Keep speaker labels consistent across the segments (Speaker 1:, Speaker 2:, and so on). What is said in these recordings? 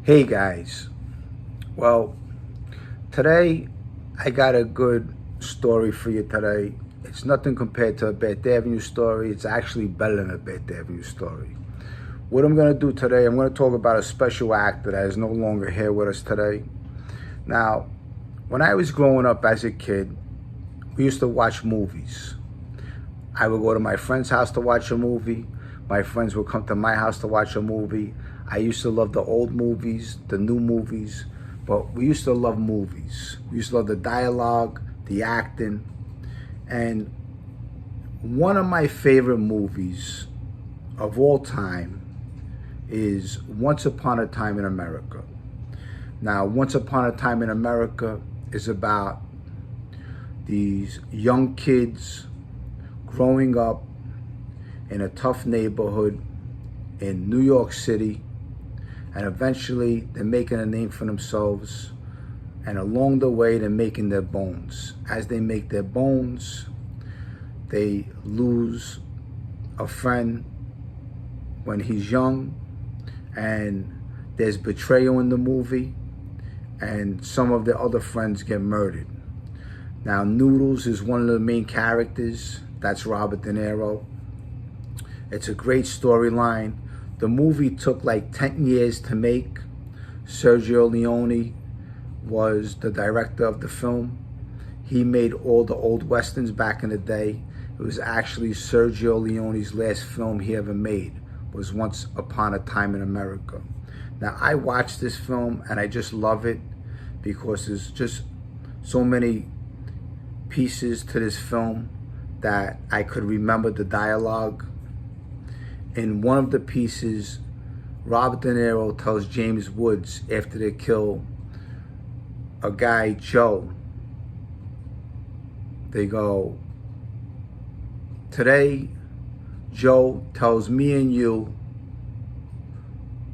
Speaker 1: Hey guys, well, today I got a good story for you today. It's nothing compared to a Beth Avenue story. It's actually better than a Beth Avenue story. What I'm going to do today, I'm going to talk about a special actor that is no longer here with us today. Now, when I was growing up as a kid, we used to watch movies. I would go to my friend's house to watch a movie. My friends would come to my house to watch a movie. I used to love the old movies, the new movies, but we used to love movies. We used to love the dialogue, the acting, and one of my favorite movies of all time is Once Upon a Time in America. Now, Once Upon a Time in America is about these young kids growing up in a tough neighborhood in New York City, and eventually they're making a name for themselves, and along the way they're making their bones. As they make their bones, they lose a friend when he's young, and there's betrayal in the movie, and some of the other friends get murdered. Now, Noodles is one of the main characters. That's Robert De Niro. It's a great storyline. The movie took like 10 years to make. Sergio Leone was the director of the film. He made all the old westerns back in the day. It was actually Sergio Leone's last film he ever made, was Once Upon a Time in America. Now, I watched this film and I just love it because there's just so many pieces to this film that I could remember the dialogue. In one of the pieces, Robert De Niro tells James Woods, after they kill a guy, Joe, they go, "Today, Joe tells me and you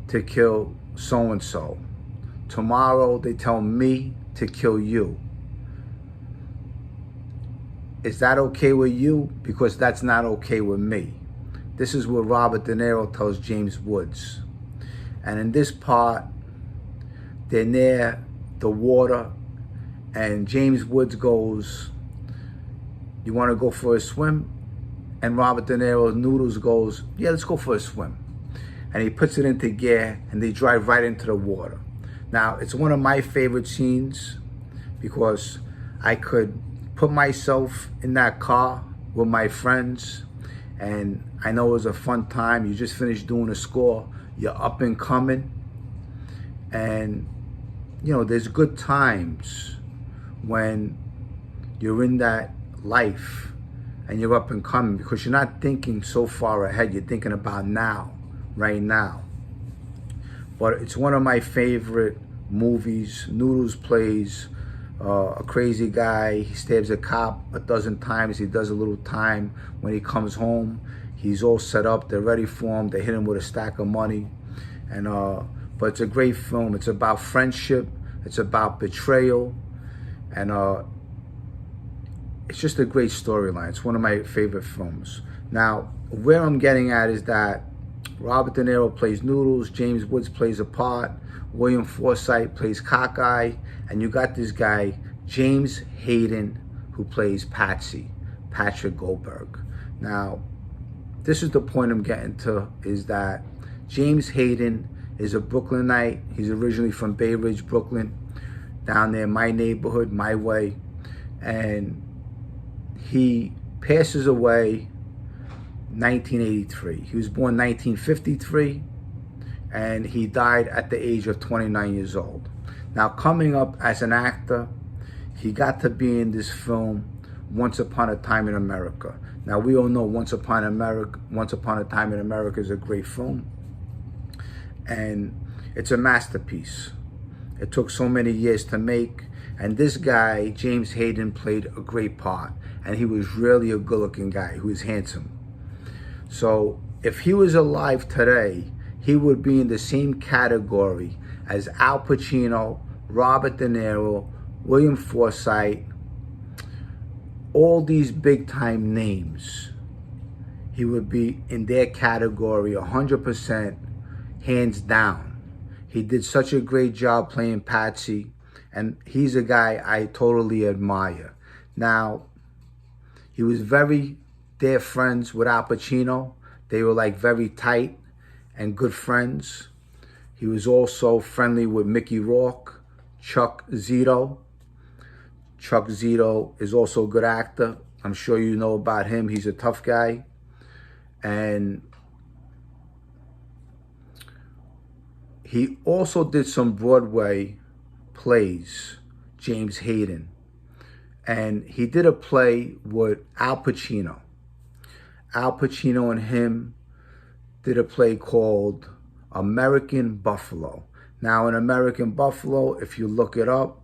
Speaker 1: to kill so-and-so. Tomorrow, they tell me to kill you. Is that okay with you? Because that's not okay with me." This is what Robert De Niro tells James Woods. And in this part, they're near the water, and James Woods goes, "You want to go for a swim?" And Robert De Niro, Noodles, goes, "Yeah, let's go for a swim." And he puts it into gear, and they drive right into the water. Now, it's one of my favorite scenes because I could put myself in that car with my friends, and I know it was a fun time. You just finished doing a score. You're up and coming. And, you know, there's good times when you're in that life and you're up and coming because you're not thinking so far ahead. You're thinking about now, right now. But it's one of my favorite movies. Noodles plays a crazy guy. He stabs a cop a dozen times. He does a little time. When he comes home, he's all set up. They're ready for him. They hit him with a stack of money. And but it's a great film. It's about friendship. It's about betrayal. And it's just a great storyline. It's one of my favorite films. Now, where I'm getting at is that Robert De Niro plays Noodles. James Woods plays a part. William Forsythe plays Cockeye, and you got this guy, James Hayden, who plays Patsy, Patrick Goldberg. Now, this is the point I'm getting to, is that James Hayden is a Brooklynite. He's originally from Bay Ridge, Brooklyn, down there, my neighborhood, my way, and he passes away 1983. He was born 1953. And he died at the age of 29 years old. Now, coming up as an actor, he got to be in this film, Once Upon a Time in America. Now, we all know Once Upon a Time in America is a great film. And it's a masterpiece. It took so many years to make. And this guy, James Hayden, played a great part. And he was really a good-looking guy. He was handsome. So, if he was alive today, he would be in the same category as Al Pacino, Robert De Niro, William Forsythe, all these big-time names. He would be in their category 100%, hands down. He did such a great job playing Patsy, and he's a guy I totally admire. Now, he was very dear friends with Al Pacino. They were like very tight and good friends. He was also friendly with Mickey Rourke, Chuck Zito. Chuck Zito is also a good actor. I'm sure you know about him. He's a tough guy. And he also did some Broadway plays, James Hayden. And he did a play with Al Pacino. Al Pacino and him did a play called American Buffalo. Now, in American Buffalo, if you look it up,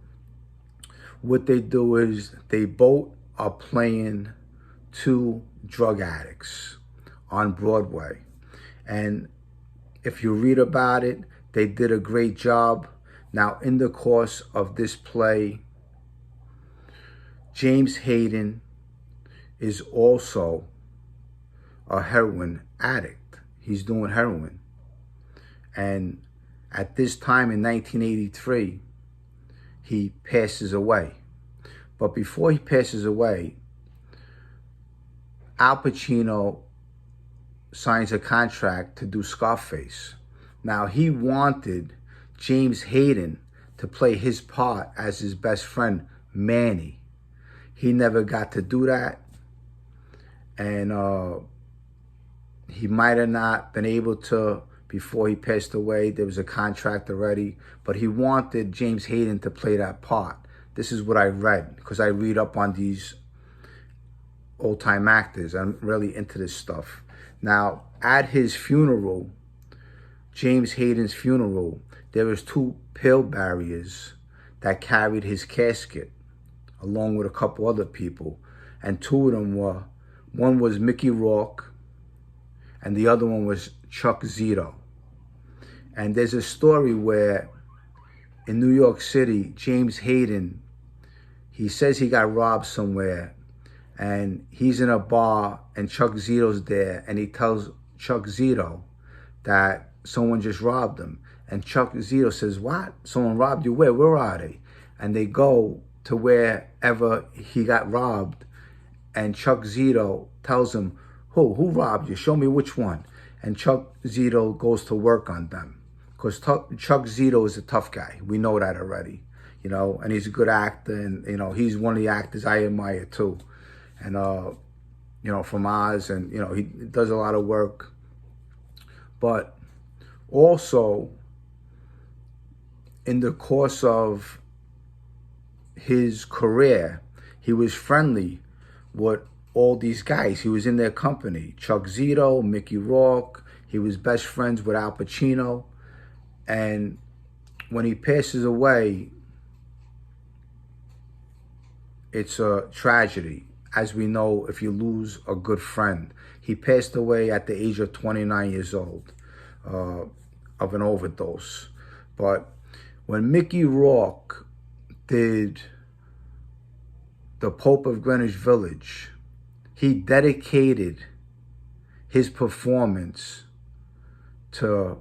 Speaker 1: what they do is they both are playing two drug addicts on Broadway. And if you read about it, they did a great job. Now, in the course of this play, James Hayden is also a heroin addict. He's doing heroin. And at this time in 1983, he passes away. But before he passes away, Al Pacino signs a contract to do Scarface. Now, he wanted James Hayden to play his part as his best friend, Manny. He never got to do that. And he might have not been able to before he passed away. There was a contract already. But he wanted James Hayden to play that part. This is what I read, because I read up on these old-time actors. I'm really into this stuff. Now, at his funeral, James Hayden's funeral, there was two pill barriers that carried his casket, along with a couple other people. And two of them were, one was Mickey Rourke, and the other one was Chuck Zito. And there's a story where in New York City, James Hayden, he says he got robbed somewhere, and he's in a bar, and Chuck Zito's there, and he tells Chuck Zito that someone just robbed him. And Chuck Zito says, "What? Someone robbed you? Where? Where are they?" And they go to wherever he got robbed, and Chuck Zito tells him, Who robbed you? Show me which one." And Chuck Zito goes to work on them, because Chuck Zito is a tough guy. We know that already, you know, and he's a good actor, and, you know, he's one of the actors I admire too. And, you know, from Oz, and, you know, he does a lot of work. But also, in the course of his career, he was friendly with all these guys. He was in their company. Chuck Zito, Mickey Rourke. He was best friends with Al Pacino. And when he passes away, it's a tragedy. As we know, if you lose a good friend. He passed away at the age of 29 years old of an overdose. But when Mickey Rourke did The Pope of Greenwich Village, he dedicated his performance to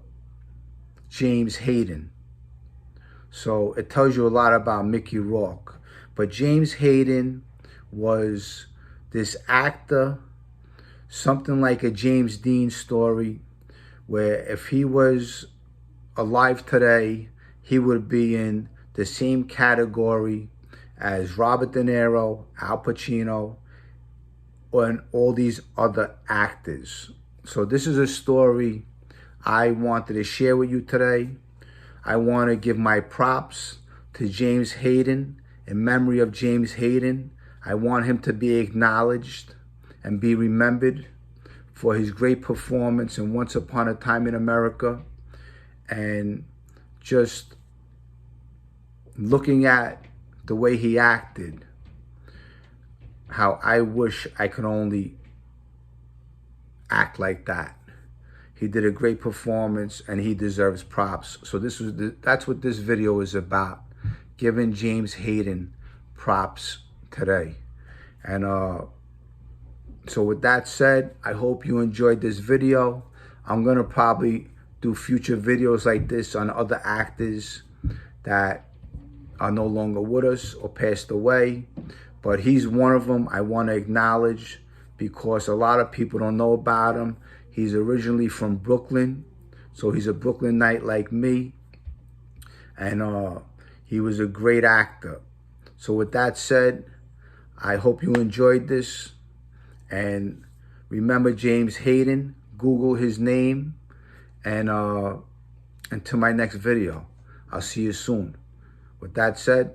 Speaker 1: James Hayden. So it tells you a lot about Mickey Rourke. But James Hayden was this actor, something like a James Dean story, where if he was alive today, he would be in the same category as Robert De Niro, Al Pacino, and all these other actors. So this is a story I wanted to share with you today. I want to give my props to James Hayden. In memory of James Hayden, I want him to be acknowledged and be remembered for his great performance in Once Upon a Time in America. And just looking at the way he acted, how I wish I could only act like that. He did a great performance, and he deserves props. So that's what this video is about, giving James Hayden props today. And so with that said, I hope you enjoyed this video. I'm gonna probably do future videos like this on other actors that are no longer with us or passed away. But he's one of them I want to acknowledge because a lot of people don't know about him. He's originally from Brooklyn, so he's a Brooklynite like me. And he was a great actor. So with that said, I hope you enjoyed this. And remember James Hayden, Google his name. And until my next video, I'll see you soon. With that said,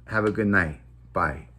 Speaker 1: have a good night. Bye.